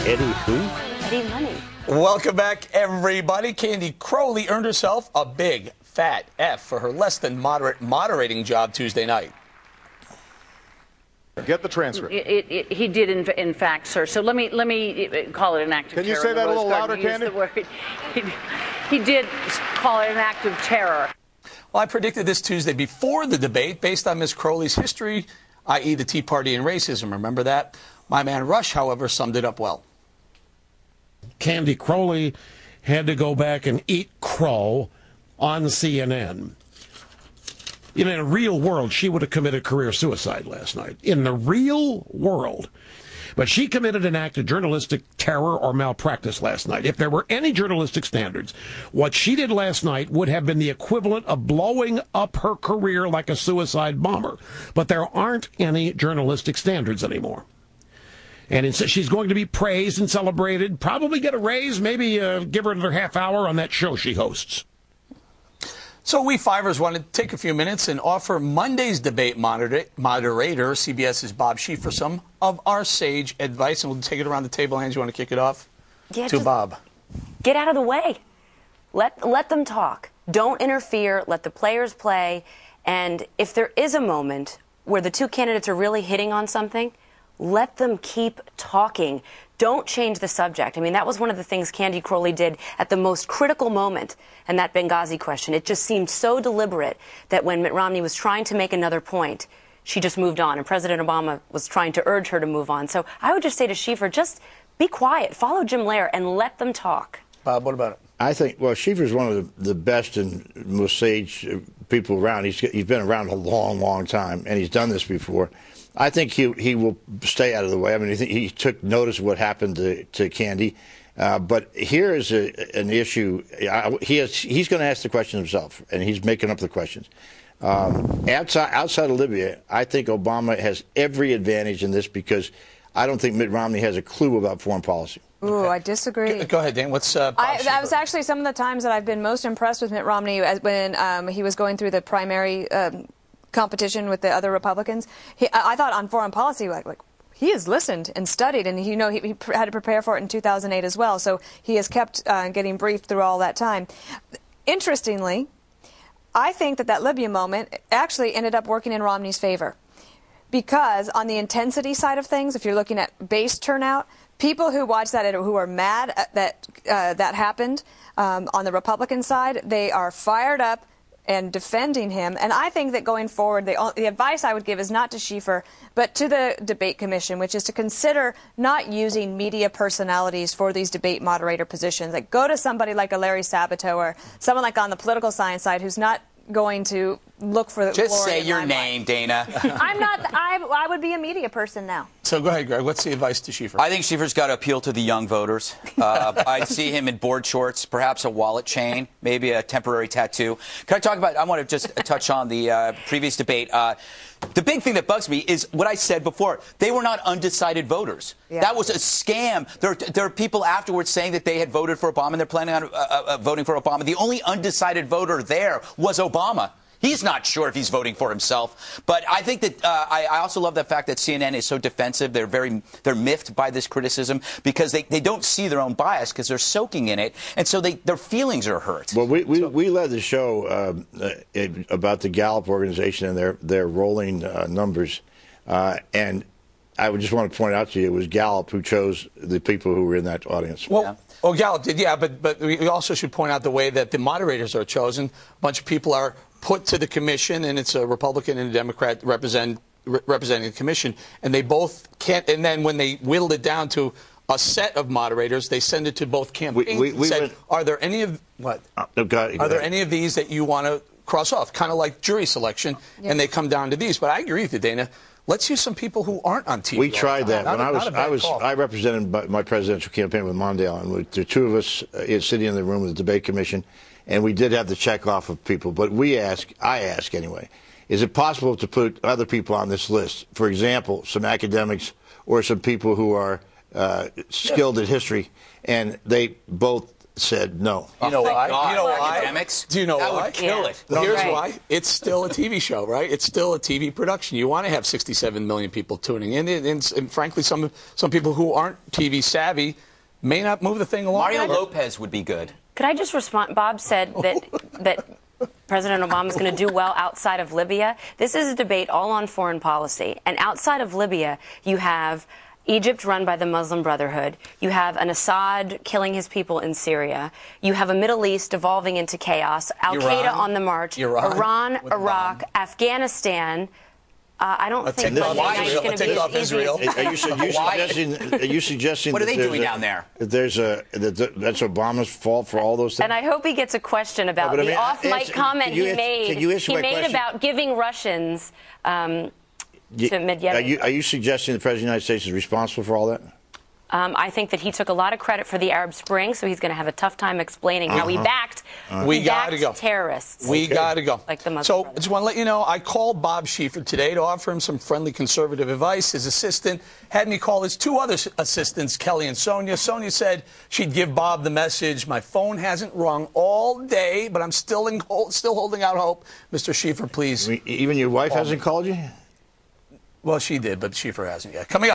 Eddie who? Eddie Money. Welcome back, everybody. Candy Crowley earned herself a big, fat F for her less than moderate moderating job Tuesday night. Get the transcript. He did, in fact, sir. So let me call it an act of terror. Can you say that a little louder, Candy? He did call it an act of terror. Well, I predicted this Tuesday before the debate based on Ms. Crowley's history, i.e. the Tea Party and racism. Remember that? My man Rush, however, summed it up well. Candy Crowley had to go back and eat crow on CNN. In a real world, she would have committed career suicide last night. In the real world. But she committed an act of journalistic terror or malpractice last night. If there were any journalistic standards, what she did last night would have been the equivalent of blowing up her career like a suicide bomber. But there aren't any journalistic standards anymore. And she's going to be praised and celebrated, probably get a raise, maybe give her another half hour on that show she hosts. So we Fivers want to take a few minutes and offer Monday's debate moderator, CBS's Bob Schieffer, some of our sage advice. And we'll take it around the table. Hans, you want to kick it off? Yeah, to Bob. Get out of the way. Let them talk. Don't interfere. Let the players play. And if there is a moment where the two candidates are really hitting on something, let them keep talking. Don't change the subject. I mean, that was one of the things Candy Crowley did at the most critical moment in that Benghazi question. It just seemed so deliberate that when Mitt Romney was trying to make another point, she just moved on. And President Obama was trying to urge her to move on. So I would just say to Schieffer, just be quiet, follow Jim Lehrer, and let them talk. Bob, what about it? I think, well, Schieffer's one of the best and most sage people around. He's been around a long, long time, and he's done this before. I think he will stay out of the way. I mean, he took notice of what happened to Candy. But here is an issue. He's going to ask the question himself, and he's making up the questions. Outside of Libya, I think Obama has every advantage in this because I don't think Mitt Romney has a clue about foreign policy. Ooh, I disagree. Go ahead, Dan. What's that was actually some of the times that I've been most impressed with Mitt Romney when he was going through the primary competition with the other Republicans. I thought on foreign policy, like he has listened and studied, and he had to prepare for it in 2008 as well. So he has kept getting briefed through all that time. Interestingly, I think that Libya moment actually ended up working in Romney's favor, because on the intensity side of things, if you're looking at base turnout, people who watch that who are mad that that happened on the Republican side, they are fired up and defending him. And I think that going forward, the advice I would give is not to Schieffer, but to the debate commission, which is to consider not using media personalities for these debate moderator positions. Like, go to somebody like a Larry Sabato or someone like on the political science side who's not going to look for the Just glory say in your limelight. name, Dana. I'm not. I would be a media person now. So go ahead, Greg. What's the advice to Schieffer? I think Schieffer's got to appeal to the young voters. I see him in board shorts, perhaps a wallet chain, maybe a temporary tattoo. Can I talk about, I want to just touch on the previous debate. The big thing that bugs me is what I said before. They were not undecided voters. Yeah. That was a scam. There are people afterwards saying that they had voted for Obama and they're planning on voting for Obama. The only undecided voter there was Obama. He's not sure if he's voting for himself. But I think that I also love the fact that CNN is so defensive. They're miffed by this criticism because they don't see their own bias because they're soaking in it. And so their feelings are hurt. Well, we led the show about the Gallup organization and their rolling numbers. And I would just want to point out to you, it was Gallup who chose the people who were in that audience. Well, Gallup did, yeah, but we also should point out the way that the moderators are chosen. A bunch of people are put to the commission, and it's a Republican and a Democrat representing the commission, and they both can't. And then when they whittled it down to a set of moderators, they send it to both campaigns. We said, are there any of what? Are there any of these that you want to cross off? Kind of like jury selection, and they come down to these. But I agree with you, Dana. Let's use some people who aren't on TV. We tried that when I represented my presidential campaign with Mondale, and the two of us sitting in the room with the debate commission. And we did have the check off of people, but I ask anyway, is it possible to put other people on this list? For example, some academics or some people who are skilled in history, and they both said no. You know why? God. You know why? Academics? Do you know That why? would kill it. Here's Right. why. It's still a TV show, right? It's still a TV production. You want to have 67 million people tuning in, and frankly, some people who aren't TV savvy may not move the thing along. Mario Lopez would be good. Could I just respond? Bob said that President Obama is going to do well outside of Libya. This is a debate all on foreign policy. And outside of Libya, you have Egypt run by the Muslim Brotherhood. You have an Assad killing his people in Syria. You have a Middle East devolving into chaos. Al-Qaeda on the march. Iran, Iraq, Afghanistan. I don't think Monday night's going to be as easy. Are you suggesting What are that they doing down there? That's Obama's fault for all those things? And I hope he gets a question about the off-mic comment he made about giving Russians to Medvedev. Are you suggesting the President of the United States is responsible for all that? I think that he took a lot of credit for the Arab Spring, so he's going to have a tough time explaining how he backed terrorists. We got to go. Like the Muslim so, Brothers. just want to let you know, I called Bob Schieffer today to offer him some friendly conservative advice. His assistant had me call his two other assistants, Kelly and Sonia. Sonia said she'd give Bob the message. My phone hasn't rung all day, but I'm still holding out hope. Mr. Schieffer, please. Even your wife hasn't called you? Well, she did, but Schieffer hasn't yet. Coming up.